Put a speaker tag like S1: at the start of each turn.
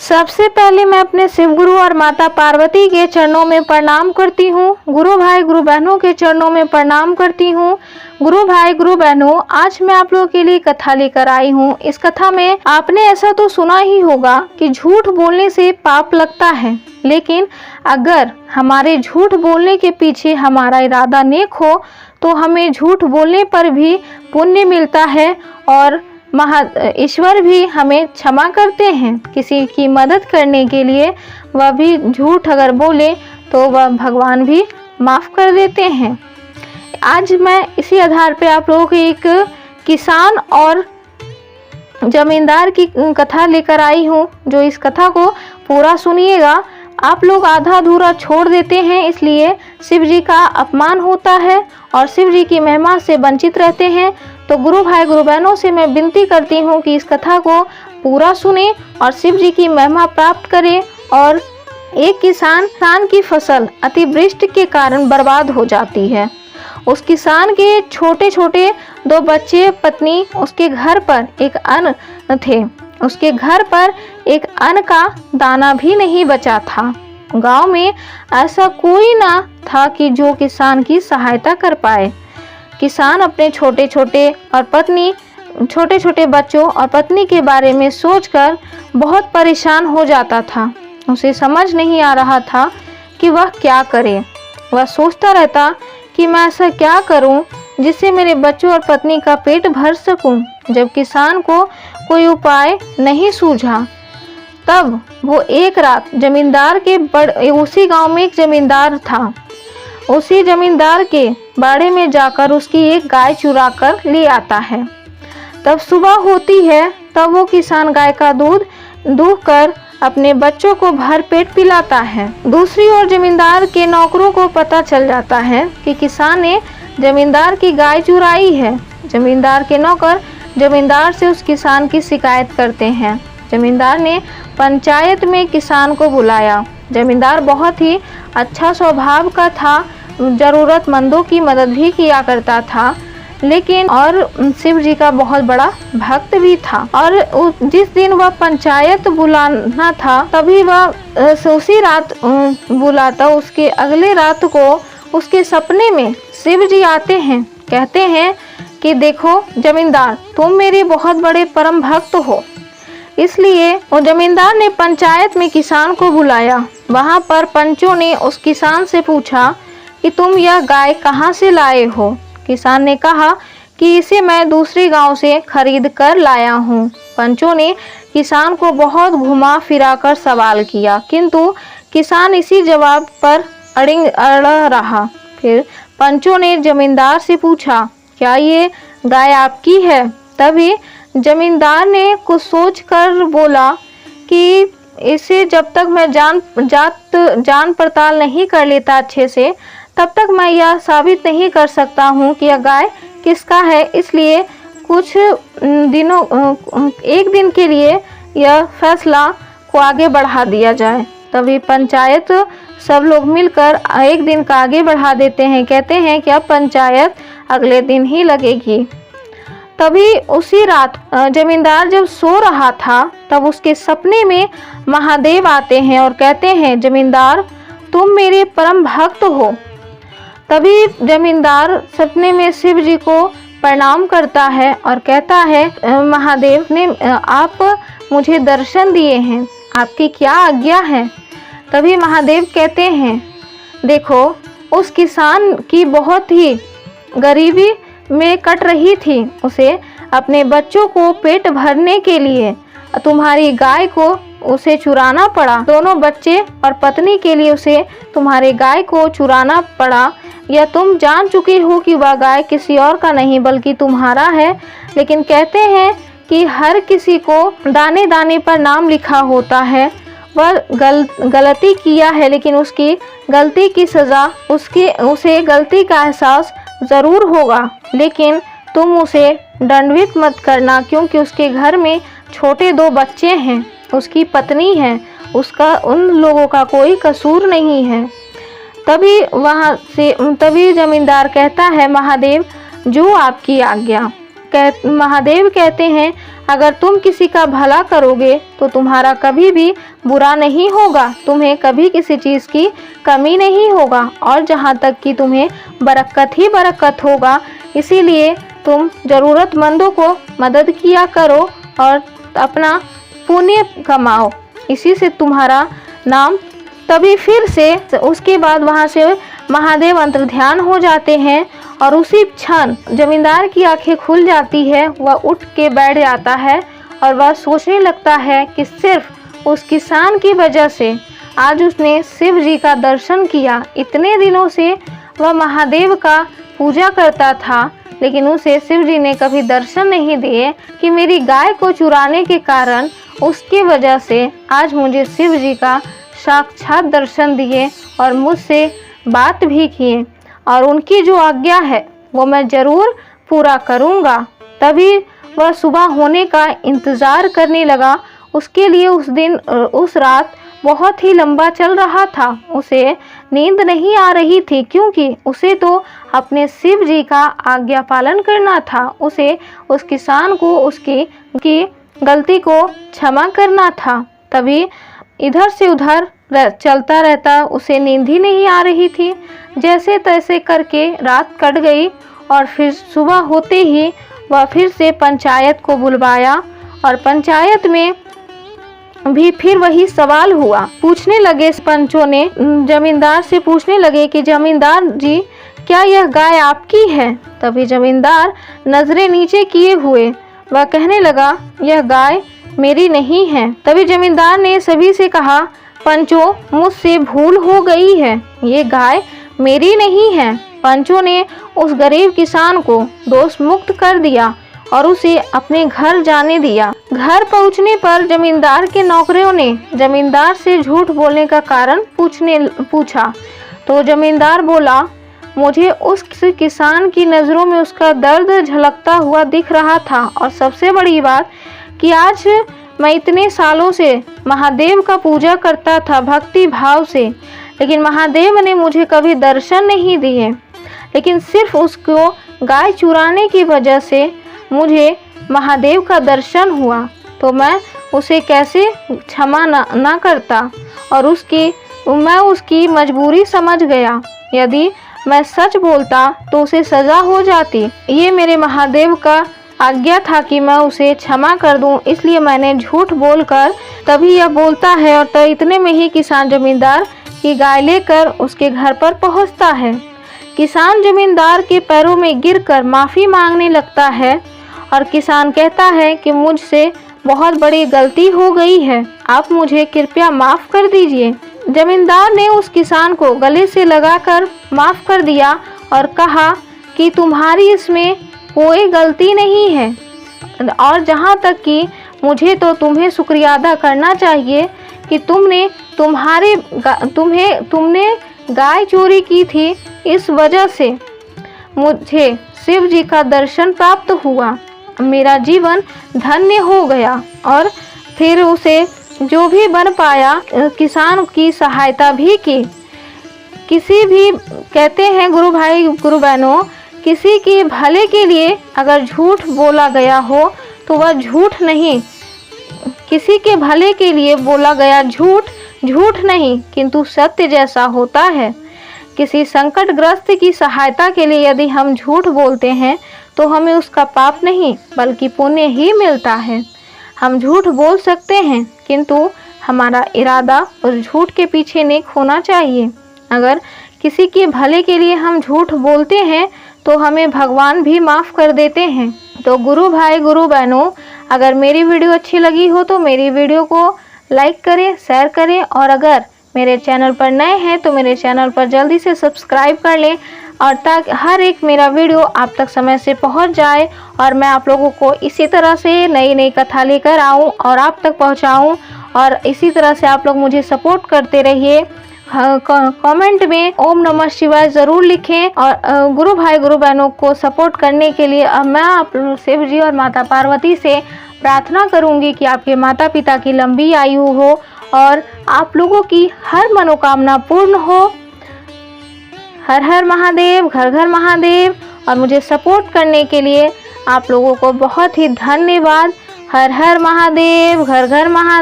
S1: सबसे पहले मैं अपने शिव गुरु और माता पार्वती के चरणों में प्रणाम करती हूँ। गुरु भाई गुरु बहनों के चरणों में प्रणाम करती हूँ। गुरु भाई गुरु बहनों, आज मैं आप लोगों के लिए कथा लेकर आई हूँ। इस कथा में आपने ऐसा तो सुना ही होगा कि झूठ बोलने से पाप लगता है, लेकिन अगर हमारे झूठ बोलने के पीछे हमारा इरादा नेक हो तो हमें झूठ बोलने पर भी पुण्य मिलता है और ईश्वर भी हमें क्षमा करते हैं। किसी की मदद करने के लिए वह भी झूठ अगर बोले तो वह भगवान भी माफ़ कर देते हैं। आज मैं इसी आधार पे आप लोगों को एक किसान और जमींदार की कथा लेकर आई हूँ। जो इस कथा को पूरा सुनिएगा। आप लोग आधा अधूरा छोड़ देते हैं, इसलिए शिव जी का अपमान होता है और शिव जी की महिमा से वंचित रहते हैं। तो गुरु भाई गुरु बहनों से मैं विनती करती हूँ कि इस कथा को पूरा सुने और शिव जी की महिमा प्राप्त करें। और एक किसान की फसल अतिवृष्टि के कारण बर्बाद हो जाती है। उस किसान के छोटे छोटे 2 बच्चे, पत्नी, उसके घर पर एक अन्न थे। उसके घर पर एक अन्न का दाना भी नहीं बचा था। गांव में ऐसा कोई ना था कि जो किसान की सहायता कर पाए। किसान अपने छोटे छोटे बच्चों और पत्नी के बारे में सोचकर बहुत परेशान हो जाता था। उसे समझ नहीं आ रहा था कि वह क्या करे। वह सोचता रहता कि मैं ऐसा क्या करूं जिससे मेरे बच्चों और पत्नी का पेट भर सकूं। जब किसान को कोई उपाय नहीं सूझा, तब वो एक रात उसी गांव में एक जमींदार था। उसी जमींदार के बाड़े में जाकर उसकी एक गाय चुरा कर ले आता है। तब सुबह होती है, तब वो किसान गाय का दूध दूहकर अपने बच्चों को भर पेट पिलाता है। दूसरी ओर जमींदार के नौकरों को पता चल जाता है कि किसान ने जमींदार की गाय चुराई है। जमींदार के नौकर जमींदार से उस किसान की शिकायत करते हैं। जमींदार ने पंचायत में किसान को बुलाया। जमींदार बहुत ही अच्छा स्वभाव का था, ज़रूरतमंदों की मदद भी किया करता था, लेकिन और शिव जी का बहुत बड़ा भक्त भी था। और जिस दिन वह पंचायत बुलाना था, तभी वह उसी रात बुलाता। उसके अगले रात को उसके सपने में शिव जी आते हैं। कहते हैं कि देखो जमींदार, तुम मेरे बहुत बड़े परम भक्त हो। इसलिए वो जमींदार ने पंचायत में किसान को बुलाया। वहाँ पर पंचों ने उस किसान से पूछा कि तुम यह गाय कहाँ से लाए हो। किसान ने कहा कि इसे मैं दूसरे गांव से खरीद कर लाया हूँ। पंचों ने किसान को बहुत घुमा फिरा कर सवाल किया, किंतु किसान इसी जवाब पर अड़ा रहा। फिर पंचों ने जमींदार से पूछा, क्या ये गाय आपकी है? तभी जमींदार ने कुछ सोच कर बोला कि इसे जब तक मैं जान पड़ताल नहीं कर लेता अच्छे से, तब तक मैं यह साबित नहीं कर सकता हूँ कि यह गाय किसका है। इसलिए एक दिन के लिए यह फैसला को आगे बढ़ा दिया जाए। तभी पंचायत सब लोग मिलकर एक दिन का आगे बढ़ा देते हैं। कहते हैं कि अब पंचायत अगले दिन ही लगेगी। तभी उसी रात जमींदार जब सो रहा था, तब उसके सपने में महादेव आते हैं और कहते हैं, जमींदार तुम मेरे परम भक्त हो। तभी जमींदार सपने में शिव जी को प्रणाम करता है और कहता है, महादेव ने आप मुझे दर्शन दिए हैं, आपकी क्या आज्ञा है? तभी महादेव कहते हैं, देखो उस किसान की बहुत ही गरीबी में कट रही थी। उसे अपने बच्चों को पेट भरने के लिए तुम्हारी गाय को उसे चुराना पड़ा। दोनों बच्चे और पत्नी के लिए उसे तुम्हारे गाय को चुराना पड़ा। या तुम जान चुके हो कि वह गाय किसी और का नहीं बल्कि तुम्हारा है। लेकिन कहते हैं कि हर किसी को दाने दाने पर नाम लिखा होता है। वह गलती किया है, लेकिन उसकी गलती की सज़ा उसे गलती का एहसास ज़रूर होगा, लेकिन तुम उसे दंडित मत करना, क्योंकि उसके घर में छोटे 2 बच्चे हैं, उसकी पत्नी है, उसका उन लोगों का कोई कसूर नहीं है। तभी जमींदार कहता है, महादेव जो आपकी आज्ञा। महादेव कहते हैं, अगर तुम किसी का भला करोगे तो तुम्हारा कभी भी बुरा नहीं होगा, तुम्हें कभी किसी चीज़ की कमी नहीं होगा और जहाँ तक कि तुम्हें बरकत ही बरकत होगा। इसीलिए तुम ज़रूरतमंदों को मदद किया करो और अपना पुण्य कमाओ, इसी से तुम्हारा नाम। तभी फिर से उसके बाद वहाँ से महादेव अंतर्ध्यान हो जाते हैं और उसी क्षण जमींदार की आंखें खुल जाती है। वह उठ के बैठ जाता है और वह सोचने लगता है कि सिर्फ उस किसान की वजह से आज उसने शिव जी का दर्शन किया। इतने दिनों से वह महादेव का पूजा करता था, लेकिन उसे शिव जी ने कभी दर्शन नहीं दिए कि मेरी गाय को चुराने के कारण उसकी वजह से आज मुझे शिव जी का साक्षात दर्शन दिए और मुझसे बात भी किए और उनकी जो आज्ञा है वो मैं ज़रूर पूरा करूँगा। तभी वह सुबह होने का इंतज़ार करने लगा। उसके लिए उस रात बहुत ही लंबा चल रहा था। उसे नींद नहीं आ रही थी, क्योंकि उसे तो अपने शिव जी का आज्ञा पालन करना था। उसे उस किसान को उसकी गलती को क्षमा करना था। तभी इधर से उधर चलता रहता, उसे नींद ही नहीं आ रही थी। जैसे तैसे करके रात कट गई और फिर सुबह होते ही वह फिर से पंचायत को बुलवाया और पंचायत में भी फिर वही सवाल हुआ। पूछने लगे पंचों ने, जमींदार से पूछने लगे कि जमींदार जी, क्या यह गाय आपकी है? तभी जमींदार नजरें नीचे किए हुए वह कहने लगा, यह गाय मेरी नहीं है। तभी जमींदार ने सभी से कहा, पंचों, मुझसे भूल हो गई है, ये गाय मेरी नहीं है। पंचों ने उस गरीब किसान को दोष मुक्त कर दिया और उसे अपने घर जाने दिया। घर पहुंचने पर जमींदार के नौकरों ने जमींदार से झूठ बोलने का कारण पूछा तो जमींदार बोला, मुझे उस किसान की नज़रों में उसका दर्द झलकता हुआ दिख रहा था और सबसे बड़ी बात कि आज मैं इतने सालों से महादेव का पूजा करता था भक्ति भाव से, लेकिन महादेव ने मुझे कभी दर्शन नहीं दिए, लेकिन सिर्फ उसको गाय चुराने की वजह से मुझे महादेव का दर्शन हुआ, तो मैं उसे कैसे क्षमा ना करता और मैं उसकी मजबूरी समझ गया। यदि मैं सच बोलता तो उसे सज़ा हो जाती। ये मेरे महादेव का आज्ञा था कि मैं उसे क्षमा कर दूं, इसलिए मैंने झूठ बोलकर तभी यह बोलता है। और तो इतने में ही किसान जमींदार की गाय लेकर उसके घर पर पहुंचता है। किसान जमींदार के पैरों में गिरकर माफ़ी मांगने लगता है और किसान कहता है कि मुझसे बहुत बड़ी गलती हो गई है, आप मुझे कृपया माफ़ कर दीजिए। जमींदार ने उस किसान को गले से लगाकर माफ़ कर दिया और कहा कि तुम्हारी इसमें कोई गलती नहीं है और जहाँ तक कि मुझे तो तुम्हें शुक्रिया अदा करना चाहिए कि तुमने गाय चोरी की थी, इस वजह से मुझे शिव जी का दर्शन प्राप्त हुआ, मेरा जीवन धन्य हो गया। और फिर उसे जो भी बन पाया किसान की सहायता भी की। किसी भी कहते हैं गुरु भाई गुरु बहनों, किसी के भले के लिए अगर झूठ बोला गया हो तो वह झूठ नहीं, किसी के भले के लिए बोला गया झूठ नहीं किंतु सत्य जैसा होता है। किसी संकटग्रस्त की सहायता के लिए यदि हम झूठ बोलते हैं तो हमें उसका पाप नहीं बल्कि पुण्य ही मिलता है। हम झूठ बोल सकते हैं किंतु हमारा इरादा उस झूठ के पीछे नेक होना चाहिए। अगर किसी के भले के लिए हम झूठ बोलते हैं तो हमें भगवान भी माफ़ कर देते हैं। तो गुरु भाई गुरु बहनों, अगर मेरी वीडियो अच्छी लगी हो तो मेरी वीडियो को लाइक करें, शेयर करें और अगर मेरे चैनल पर नए हैं तो मेरे चैनल पर जल्दी से सब्सक्राइब कर लें और ताकि हर एक मेरा वीडियो आप तक समय से पहुंच जाए और मैं आप लोगों को इसी तरह से नई नई कथा लेकर आऊं और आप तक पहुंचाऊं। और इसी तरह से आप लोग मुझे सपोर्ट करते रहिए। कमेंट में ओम नमः शिवाय ज़रूर लिखें और गुरु भाई गुरु बहनों को सपोर्ट करने के लिए अब मैं आप शिव जी और माता पार्वती से प्रार्थना करूंगी कि आपके माता पिता की लंबी आयु हो और आप लोगों की हर मनोकामना पूर्ण हो। हर हर महादेव, घर घर महादेव। और मुझे सपोर्ट करने के लिए आप लोगों को बहुत ही धन्यवाद। हर हर महादेव, घर घर महादेव।